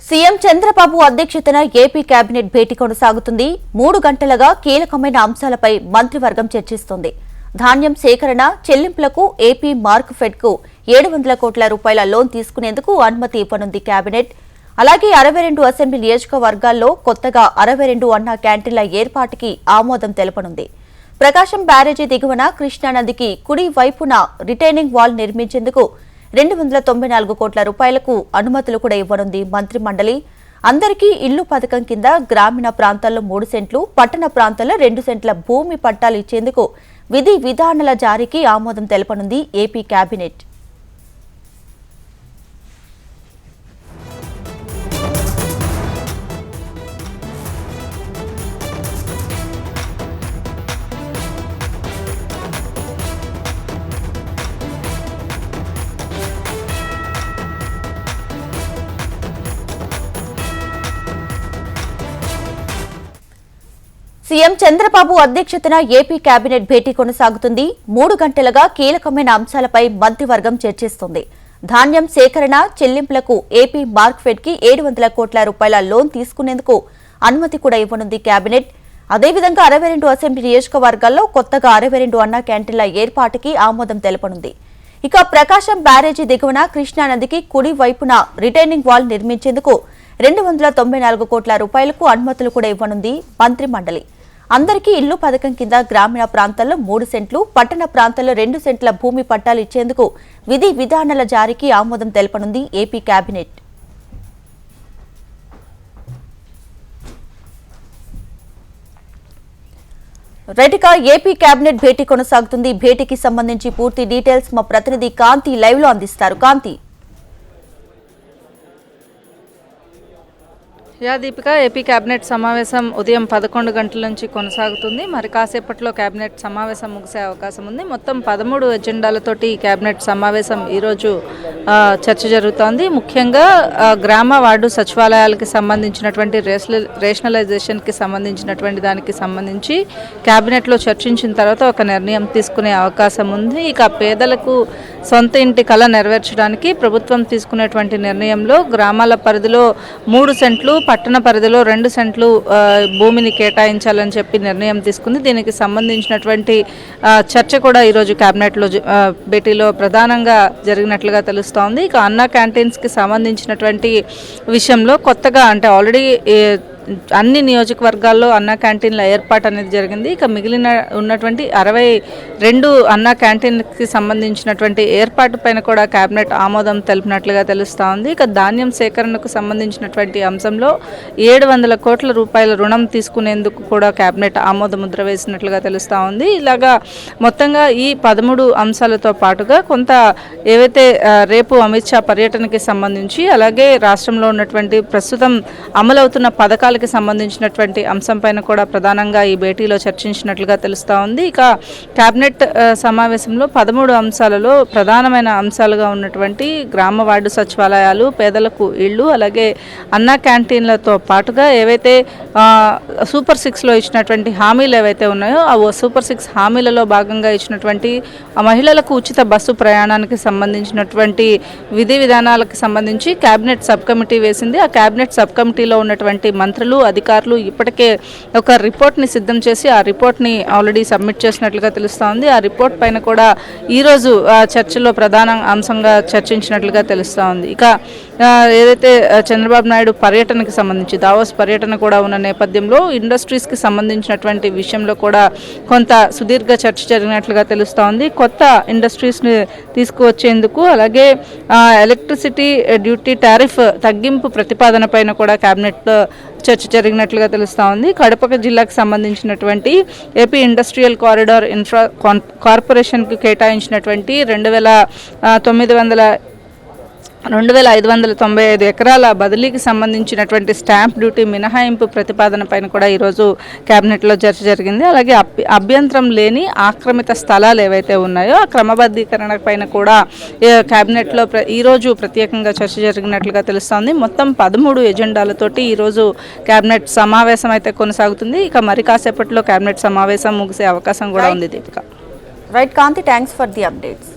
CM Chandrababu అధ్యక్షతన AP cabinet భేటీ కొనసాగుతుంది. 3 గంటలుగా కీలకమైన అంశాలపై మంత్రివర్గం చర్చిస్తోంది. ధాన్యం సేకరణ, చెల్లింపులకు ఏపీ మార్క్ ఫెడ్కు 700 కోట్ల రూపాయల లోన్ తీసుకునేందుకు అనుమతి ఇవ్వనుంది కేబినెట్. అలాగే 62 అసెంబ్లీ నియోజకవర్గాల్లో కొత్తగా 62 అన్నా క్యాంటీన్ల ఏర్పాటుకి ఆమోదం తెలపనుంది. ప్రకాశం బ్యారేజీ దిగువన కృష్ణానదికి కుడి వైపున రిటైనింగ్ వాల్ నిర్మించేందుకు 294 కోట్ల రూపాయలకు అనుమతులు కూడా ఇవ్వనుంది మంత్రి మండలి. అందరికీ ఇల్లు పథకం కింద గ్రామీణ ప్రాంతాల్లో 3 సెంట్లు, పట్టణ ప్రాంతాల్లో 2 సెంట్ల భూమి పట్టాలు ఇచ్చేందుకు విధి విధానాల జారీకి ఆమోదం తెలపనుంది ఏపీ కేబినెట్. సీఎం చంద్రబాబు అధ్యక్షతన ఏపీ కేబినెట్ భేటీ కొనసాగుతుంది. 3 గంటలుగా కీలకమైన అంశాలపై మంత్రివర్గం చర్చిస్తోంది. ధాన్యం సేకరణ, చెల్లింపులకు ఏపీ మార్క్ ఫెడ్కి 700 కోట్ల రూపాయల లోన్ తీసుకునేందుకు అనుమతి కూడా ఇవ్వనుంది కేబినెట్. అదేవిధంగా 62 అసెంబ్లీ నియోజకవర్గాల్లో కొత్తగా 62 అన్నా క్యాంటీన్ల ఏర్పాటుకి ఆమోదం తెలపనుంది. ఇక ప్రకాశం బ్యారేజీ దిగువన కృష్ణానదికి కుడి వైపున రిటైనింగ్ వాల్ నిర్మించేందుకు 294 కోట్ల రూపాయలకు అనుమతులు కూడా ఇవ్వనుంది మంత్రి మండలి. అందరికీ ఇల్లు పథకం కింద గ్రామీణ ప్రాంతాల్లో 3 సెంట్లు, పట్టణ ప్రాంతాల్లో 2 సెంట్ల భూమి పట్టాలు ఇచ్చేందుకు విధి విధానాల జారీకి ఆమోదం తెలపనుంది ఏపీ కేబినెట్. రైట్గా ఏపీ కేబినెట్ భేటీ కొనసాగుతుంది. భేటీకి సంబంధించి పూర్తి డీటెయిల్స్ మా ప్రతినిధి కాంతి లైవ్ లో అందిస్తారు. కాంతి. దీపిక, ఏపీ కేబినెట్ సమావేశం ఉదయం 11 గంటల నుంచి కొనసాగుతుంది. మరి కాసేపట్లో కేబినెట్ సమావేశం ముగిసే అవకాశం ఉంది. మొత్తం 13 ఎజెండాలతోటి కేబినెట్ సమావేశం ఈరోజు చర్చ జరుగుతోంది. ముఖ్యంగా గ్రామ వార్డు సచివాలయాలకి సంబంధించినటువంటి రేషనలైజేషన్కి సంబంధించినటువంటి దానికి సంబంధించి కేబినెట్లో చర్చించిన తర్వాత ఒక నిర్ణయం తీసుకునే అవకాశం ఉంది. ఇక పేదలకు సొంత ఇంటి కళ నెరవేర్చడానికి ప్రభుత్వం తీసుకునేటువంటి నిర్ణయంలో గ్రామాల పరిధిలో 3 సెంట్లు, పట్టణ పరిధిలో 2 సెంట్లు భూమిని కేటాయించాలని చెప్పి నిర్ణయం తీసుకుంది. దీనికి సంబంధించినటువంటి చర్చ కూడా ఈరోజు కేబినెట్లో భేటీలో ప్రధానంగా జరిగినట్లుగా తెలుస్తోంది. ఇక అన్నా క్యాంటీన్స్కి సంబంధించినటువంటి విషయంలో కొత్తగా అంటే ఆల్రెడీ అన్ని నియోజకవర్గాల్లో అన్నా క్యాంటీన్ల ఏర్పాటు అనేది జరిగింది. ఇక మిగిలిన ఉన్నటువంటి 62 అన్నా క్యాంటీన్కి సంబంధించినటువంటి ఏర్పాటు పైన కూడా కేబినెట్ ఆమోదం తెలిపినట్లుగా తెలుస్తూ ఉంది. ఇక ధాన్యం సేకరణకు సంబంధించినటువంటి అంశంలో 700 కోట్ల రూపాయల రుణం తీసుకునేందుకు కూడా కేబినెట్ ఆమోద ముద్ర వేసినట్లుగా తెలుస్తూ ఉంది. ఇలాగా మొత్తంగా ఈ 13 అంశాలతో పాటుగా కొంత ఏవైతే రేపు అమిత్ షా పర్యటనకి సంబంధించి అలాగే రాష్ట్రంలో ఉన్నటువంటి ప్రస్తుతం అమలవుతున్న పథకాలు సంబంధించినటువంటి అంశం పైన కూడా ప్రధానంగా ఈ భేటీలో చర్చించినట్లుగా తెలుస్తూ ఉంది. ఇక కేబినెట్ సమావేశంలో 13 అంశాలలో ప్రధానమైన అంశాలుగా ఉన్నటువంటి గ్రామ వార్డు సచివాలయాలు, పేదలకు ఇళ్లు, అలాగే అన్నా క్యాంటీన్లతో పాటుగా ఏవైతే సూపర్ 6లో ఇచ్చినటువంటి హామీలు ఏవైతే ఉన్నాయో ఆ సూపర్ 6 హామీలలో భాగంగా ఇచ్చినటువంటి మహిళలకు ఉచిత బస్సు ప్రయాణానికి సంబంధించినటువంటి విధి విధానాలకు సంబంధించి కేబినెట్ సబ్ కమిటీ వేసింది. ఆ కేబినెట్ సబ్ కమిటీలో ఉన్నటువంటి మంత్రులు, అధికారులు ఇప్పటికే ఒక రిపోర్ట్ని సిద్ధం చేసి ఆ రిపోర్ట్ని ఆల్రెడీ సబ్మిట్ చేసినట్లుగా తెలుస్తోంది. ఆ రిపోర్ట్ పైన కూడా ఈరోజు చర్చలో ప్రధాన అంశంగా చర్చించినట్లుగా తెలుస్తూ ఉంది. ఇక ఏదైతే చంద్రబాబు నాయుడు పర్యటనకి సంబంధించి దావోస్ పర్యటన కూడా ఉన్న నేపథ్యంలో ఇండస్ట్రీస్కి సంబంధించినటువంటి విషయంలో కూడా కొంత సుదీర్ఘ చర్చ జరిగినట్లుగా తెలుస్తూ ఉంది. కొత్త ఇండస్ట్రీస్ని తీసుకువచ్చేందుకు అలాగే ఎలక్ట్రిసిటీ డ్యూటీ టారిఫ్ తగ్గింపు ప్రతిపాదన పైన కూడా కేబినెట్లో చర్చ జరిగినట్లుగా తెలుస్తూ ఉంది. కడప జిల్లాకు సంబంధించినటువంటి ఏపీ ఇండస్ట్రియల్ కారిడార్ కార్పొరేషన్కి కేటాయించినటువంటి 2,595 ఎకరాల బదిలీకి సంబంధించినటువంటి స్టాంప్ డ్యూటీ మినహాయింపు ప్రతిపాదన పైన కూడా ఈరోజు కేబినెట్లో చర్చ జరిగింది. అలాగే అభ్యంతరం లేని ఆక్రమిత స్థలాలు ఏవైతే ఉన్నాయో ఆ క్రమబద్ధీకరణ పైన కూడా కేబినెట్లో ఈరోజు ప్రత్యేకంగా చర్చ జరిగినట్లుగా తెలుస్తోంది. మొత్తం 13 ఎజెండాలతోటి ఈరోజు కేబినెట్ సమావేశం అయితే కొనసాగుతుంది. ఇక మరి కాసేపట్లో కేబినెట్ సమావేశం ముగిసే అవకాశం కూడా ఉంది. Deepika. Right Kanthi, thanks for the updates.